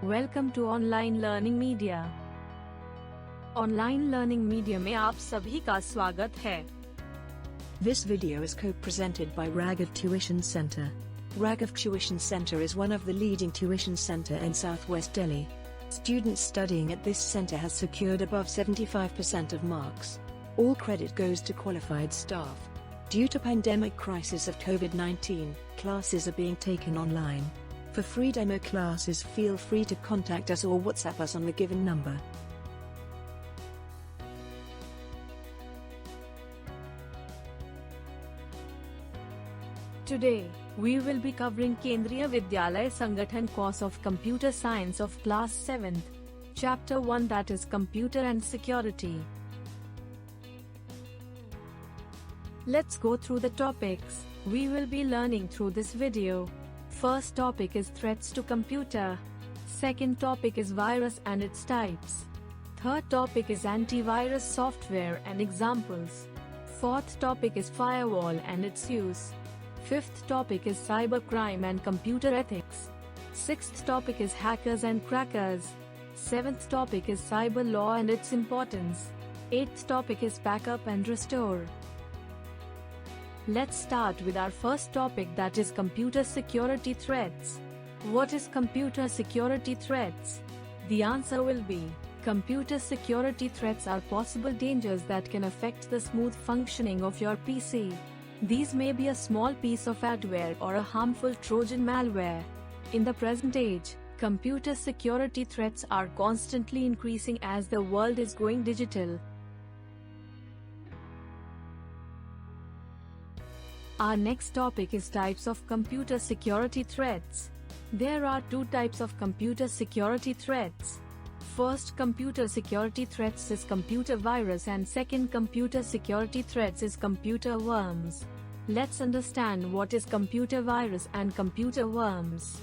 Welcome to online learning media. Online learning media में आप सभी का स्वागत है। This video is co-presented by Raaghav Tuition Center. Raaghav Tuition Center is one of the leading tuition center in Southwest Delhi. Students studying at this center has secured above 75% of marks. All credit goes to qualified staff. Due to pandemic crisis of COVID-19, classes are being taken online. For free demo classes, feel free to contact us or WhatsApp us on the given number. Today, we will be covering Kendriya Vidyalaya Sangathan course of Computer Science of Class 7th, Chapter 1, that is Computer and Security. Let's go through the topics we will be learning through this video. First topic is threats to computer. Second topic is virus and its types. Third topic is antivirus software and examples. Fourth topic is firewall and its use. Fifth topic is cybercrime and computer ethics. Sixth topic is hackers and crackers. Seventh topic is cyber law and its importance. Eighth topic is backup and restore. Let's start with our first topic, that is computer security threats. What is computer security threats? The answer will be, computer security threats are possible dangers that can affect the smooth functioning of your PC. These may be a small piece of adware or a harmful Trojan malware. In the present age, computer security threats are constantly increasing as the world is going digital. Our next topic is types of computer security threats. There are two types of computer security threats. First computer security threats is computer virus and second computer security threats is computer worms. Let's understand what is computer virus and computer worms.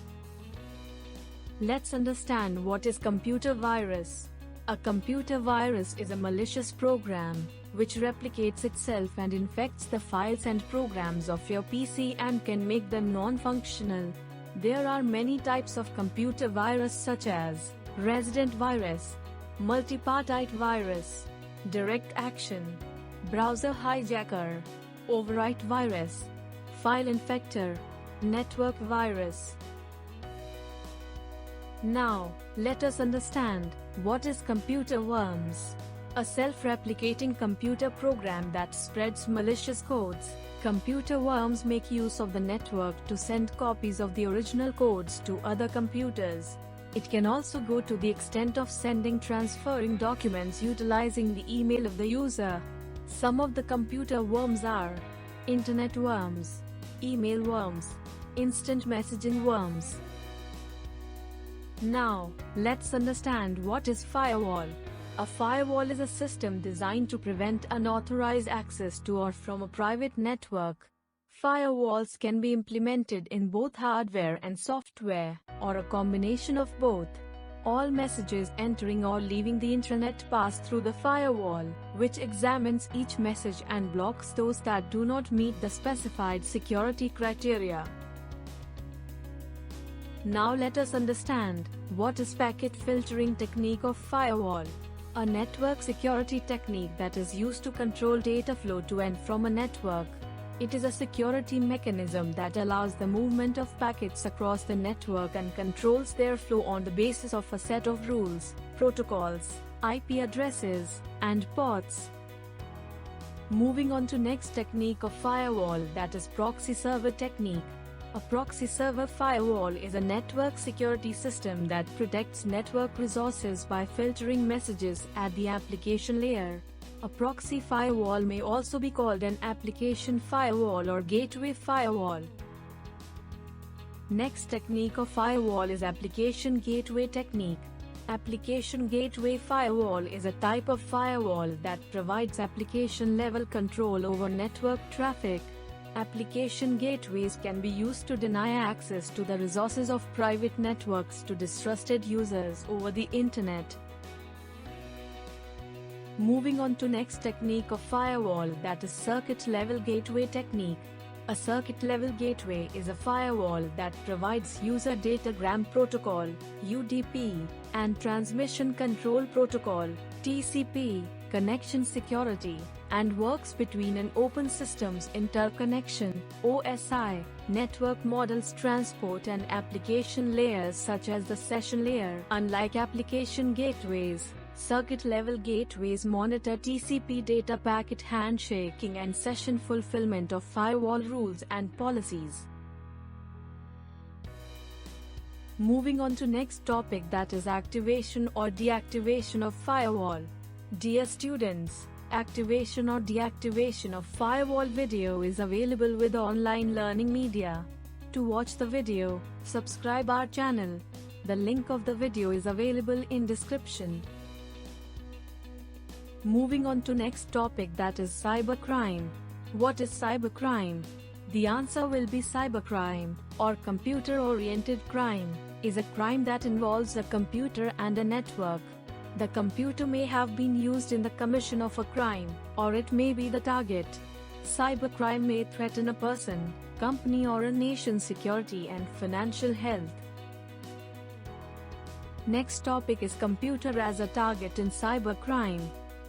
Let's understand what is computer virus. A computer virus is a malicious program which replicates itself and infects the files and programs of your PC and can make them non-functional. There are many types of computer virus such as resident virus, multipartite virus, direct action, browser hijacker, overwrite virus, file infector, network virus. Now, let us understand what is computer worms. A self-replicating computer program that spreads malicious codes. Computer worms make use of the network to send copies of the original codes to other computers. It can also go to the extent of transferring documents utilizing the email of the user. Some of the computer worms are internet worms, email worms, instant messaging worms. Now, let's understand what is firewall. A firewall is a system designed to prevent unauthorized access to or from a private network. Firewalls can be implemented in both hardware and software, or a combination of both. All messages entering or leaving the internet pass through the firewall, which examines each message and blocks those that do not meet the specified security criteria. Now let us understand what is packet filtering technique of firewall. A network security technique that is used to control data flow to and from a network. It is a security mechanism that allows the movement of packets across the network and controls their flow on the basis of a set of rules, protocols, IP addresses, and ports. Moving on to next technique of firewall, that is proxy server technique. A proxy server firewall is a network security system that protects network resources by filtering messages at the application layer. A proxy firewall may also be called an application firewall or gateway firewall. Next technique of firewall is application gateway technique. Application gateway firewall is a type of firewall that provides application level control over network traffic. Application gateways can be used to deny access to the resources of private networks to distrusted users over the internet. Moving on to next technique of firewall, that is circuit level gateway technique. A circuit-level gateway is a firewall that provides user datagram protocol (UDP) and transmission control protocol (TCP) connection security, and works between an open systems interconnection (OSI) network models transport and application layers such as the session layer. Unlike application gateways, circuit-level gateways monitor TCP data packet handshaking and session fulfillment of firewall rules and policies. Moving on to next topic, that is activation or deactivation of firewall. Dear students, activation or deactivation of firewall video is available with online learning media. To watch the video, subscribe our channel. The link of the video is available in description. Moving on to next topic, that is cybercrime. What is cybercrime? The answer will be cybercrime, or computer-oriented crime, is a crime that involves a computer and a network. The computer may have been used in the commission of a crime, or it may be the target. Cybercrime may threaten a person, company or a nation's security and financial health. Next topic is computer as a target in cybercrime.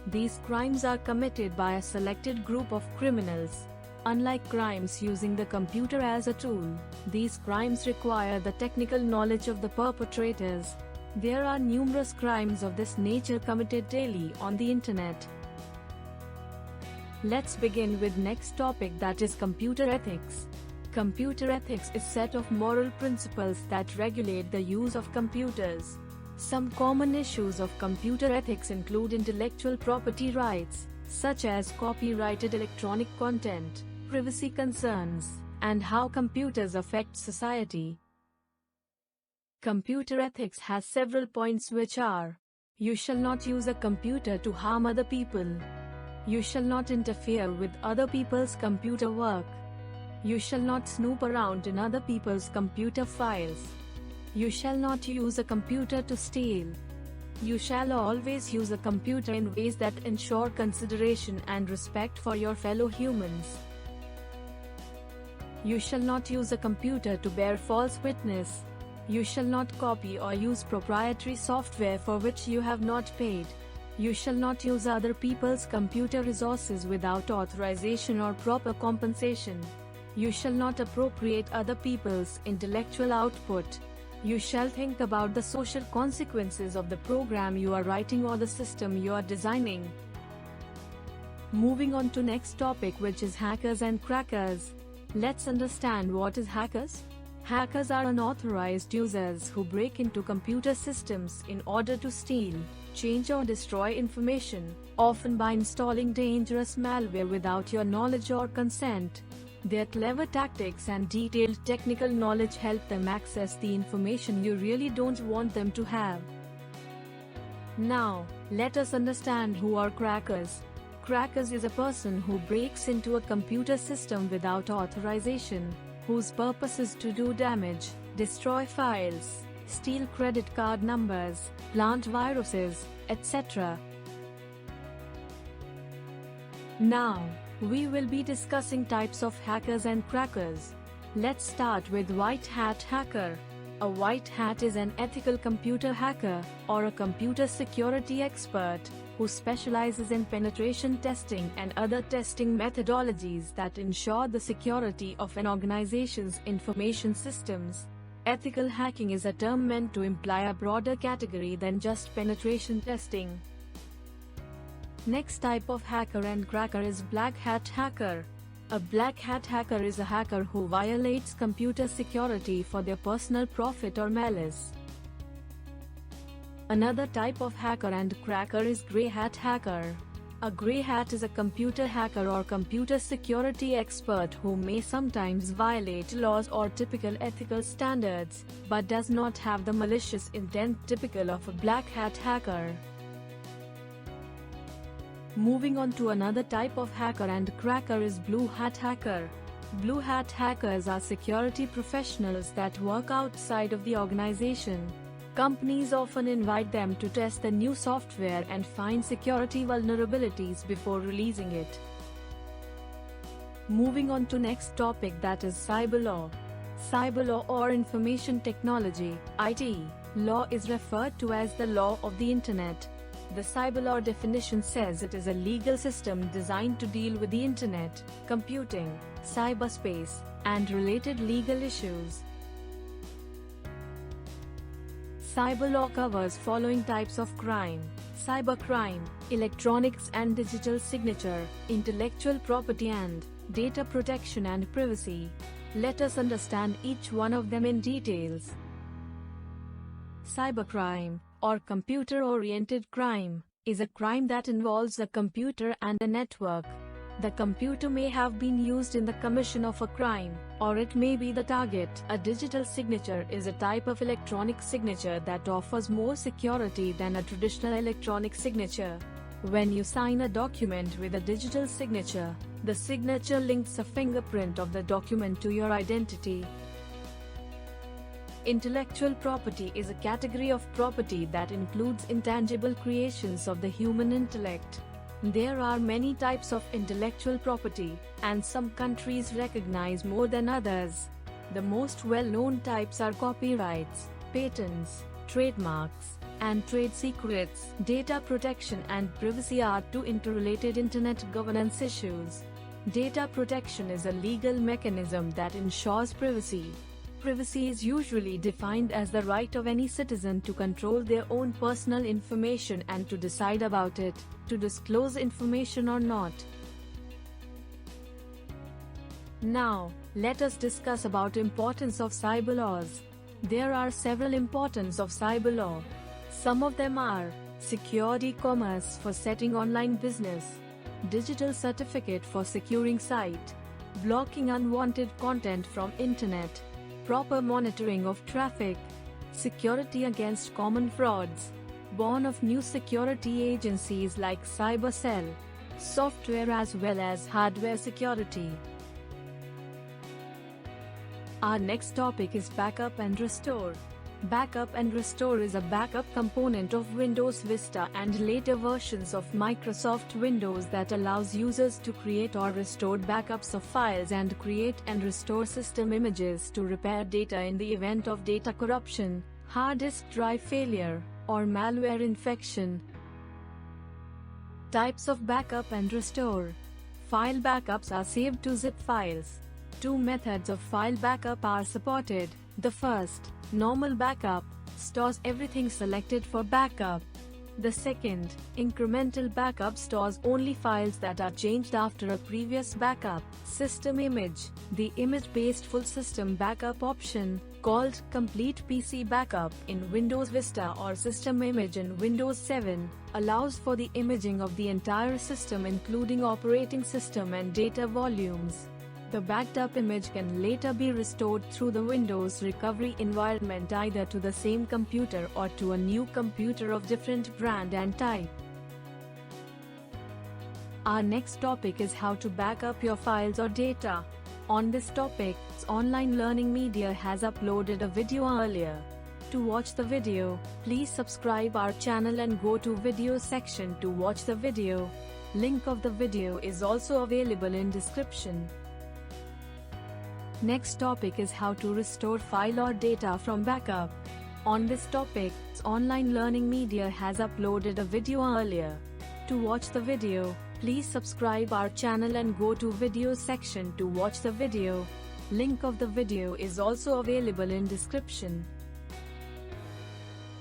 These crimes are committed by a selected group of criminals. Unlike crimes using the computer as a tool, these crimes require the technical knowledge of the perpetrators. There are numerous crimes of this nature committed daily on the internet. Let's begin with next topic, that is computer ethics. Computer ethics is a set of moral principles that regulate the use of computers. Some common issues of computer ethics include intellectual property rights, such as copyrighted electronic content, privacy concerns, and how computers affect society. Computer ethics has several points which are: you shall not use a computer to harm other people. You shall not interfere with other people's computer work. You shall not snoop around in other people's computer files. You shall not use a computer to steal. You shall always use a computer in ways that ensure consideration and respect for your fellow humans. You shall not use a computer to bear false witness. You shall not copy or use proprietary software for which you have not paid. You shall not use other people's computer resources without authorization or proper compensation. You shall not appropriate other people's intellectual output. You shall think about the social consequences of the program you are writing or the system you are designing. Moving on to next topic, which is hackers and crackers. Let's understand what is hackers. Hackers are unauthorized users who break into computer systems in order to steal, change or destroy information, often by installing dangerous malware without your knowledge or consent. Their clever tactics and detailed technical knowledge help them access the information you really don't want them to have. Now, let us understand who are crackers. Crackers is a person who breaks into a computer system without authorization, whose purpose is to do damage, destroy files, steal credit card numbers, plant viruses, etc. Now, we will be discussing types of hackers and crackers. Let's start with white hat hacker. A white hat is an ethical computer hacker, or a computer security expert, who specializes in penetration testing and other testing methodologies that ensure the security of an organization's information systems. Ethical hacking is a term meant to imply a broader category than just penetration testing. Next type of hacker and cracker is black hat hacker. A black hat hacker is a hacker who violates computer security for their personal profit or malice. Another type of hacker and cracker is grey hat hacker. A grey hat is a computer hacker or computer security expert who may sometimes violate laws or typical ethical standards, but does not have the malicious intent typical of a black hat hacker. Moving on to another type of hacker and cracker is blue hat hacker. Blue hat hackers are security professionals that work outside of the organization. Companies often invite them to test the new software and find security vulnerabilities before releasing it. Moving on to next topic, that is cyber law. Cyber law or information technology (IT) law is referred to as the law of the internet. The cyber law definition says it is a legal system designed to deal with the internet, computing, cyberspace, and related legal issues. Cyber law covers following types of crime: cybercrime, electronics and digital signature, intellectual property and data protection and privacy. Let us understand each one of them in details. Cybercrime, or computer-oriented crime, is a crime that involves a computer and a network. The computer may have been used in the commission of a crime, or it may be the target. A digital signature is a type of electronic signature that offers more security than a traditional electronic signature. When you sign a document with a digital signature, the signature links a fingerprint of the document to your identity. Intellectual property is a category of property that includes intangible creations of the human intellect. There are many types of intellectual property, and some countries recognize more than others. The most well-known types are copyrights, patents, trademarks, and trade secrets. Data protection and privacy are two interrelated internet governance issues. Data protection is a legal mechanism that ensures privacy. Privacy is usually defined as the right of any citizen to control their own personal information and to decide about it, to disclose information or not. Now, let us discuss about importance of cyber laws. There are several importance of cyber law. Some of them are: security commerce for setting online business, digital certificate for securing site, blocking unwanted content from internet, proper monitoring of traffic, security against common frauds, born of new security agencies like Cyber Cell, software as well as hardware security. Our next topic is backup and restore. Backup and restore is a backup component of Windows Vista and later versions of Microsoft Windows that allows users to create or restore backups of files and create and restore system images to repair data in the event of data corruption, hard disk drive failure, or malware infection. Types of backup and restore. File backups are saved to zip files. Two methods of file backup are supported. The first, normal backup, stores everything selected for backup. The second, incremental backup, stores only files that are changed after a previous backup. System image. The image-based full system backup option, called Complete PC Backup in Windows Vista or System Image in Windows 7, allows for the imaging of the entire system including operating system and data volumes. The backed up image can later be restored through the Windows recovery environment either to the same computer or to a new computer of different brand and type. Our next topic is how to back up your files or data. On this topic, Online Learning Media has uploaded a video earlier. To watch the video, please subscribe our channel and go to video section to watch the video. Link of the video is also available in description. Next topic is how to restore file or data from backup. On this topic, Online Learning Media has uploaded a video earlier. To watch the video, please subscribe our channel and go to video section to watch the video. Link of the video is also available in description.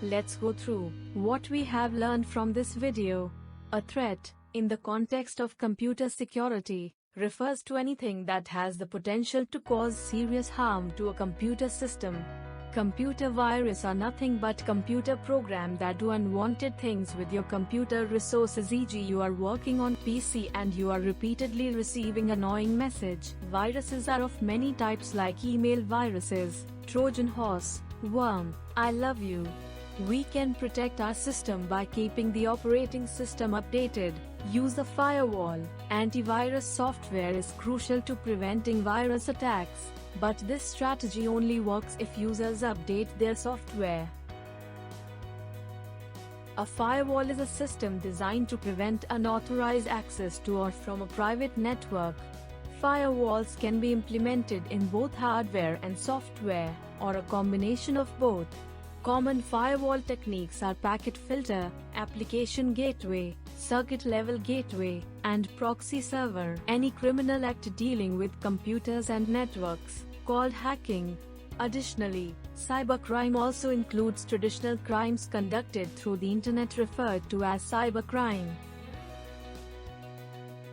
Let's go through what we have learned from this video. A threat, in the context of computer security, refers to anything that has the potential to cause serious harm to a computer system. Computer viruses are nothing but computer programs that do unwanted things with your computer resources, e.g. you are working on PC and you are repeatedly receiving annoying message. Viruses are of many types like email viruses, Trojan horse, worm, I love you. We can protect our system by keeping the operating system updated. Use a firewall. Antivirus software is crucial to preventing virus attacks, but this strategy only works if users update their software. A firewall is a system designed to prevent unauthorized access to or from a private network. Firewalls can be implemented in both hardware and software, or a combination of both. Common firewall techniques are packet filter, application gateway, circuit level gateway, and proxy server. Any criminal act dealing with computers and networks, called hacking. Additionally, cybercrime also includes traditional crimes conducted through the internet referred to as cybercrime.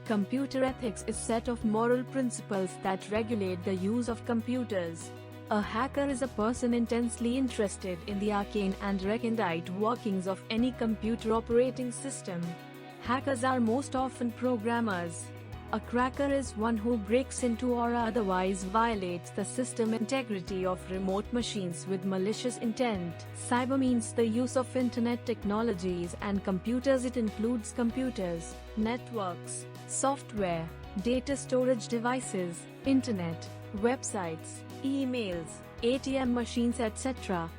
Computer ethics is a set of moral principles that regulate the use of computers. A hacker is a person intensely interested in the arcane and recondite workings of any computer operating system. Hackers are most often programmers. A cracker is one who breaks into or otherwise violates the system integrity of remote machines with malicious intent. Cyber means the use of internet technologies and computers. It includes computers, networks, software, data storage devices, internet, websites, emails, ATM machines, etc.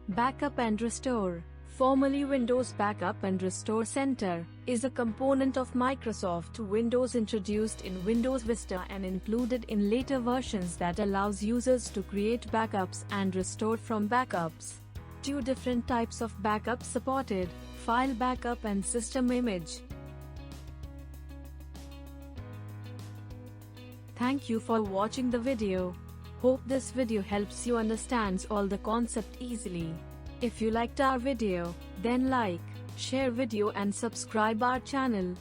Backup and Restore, formerly Windows Backup and Restore Center, is a component of Microsoft Windows introduced in Windows Vista and included in later versions that allows users to create backups and restore from backups. Two different types of backup supported: file backup and system image. Thank you for watching the video. Hope this video helps you understand all the concept easily. If you liked our video, then like, share video and subscribe our channel.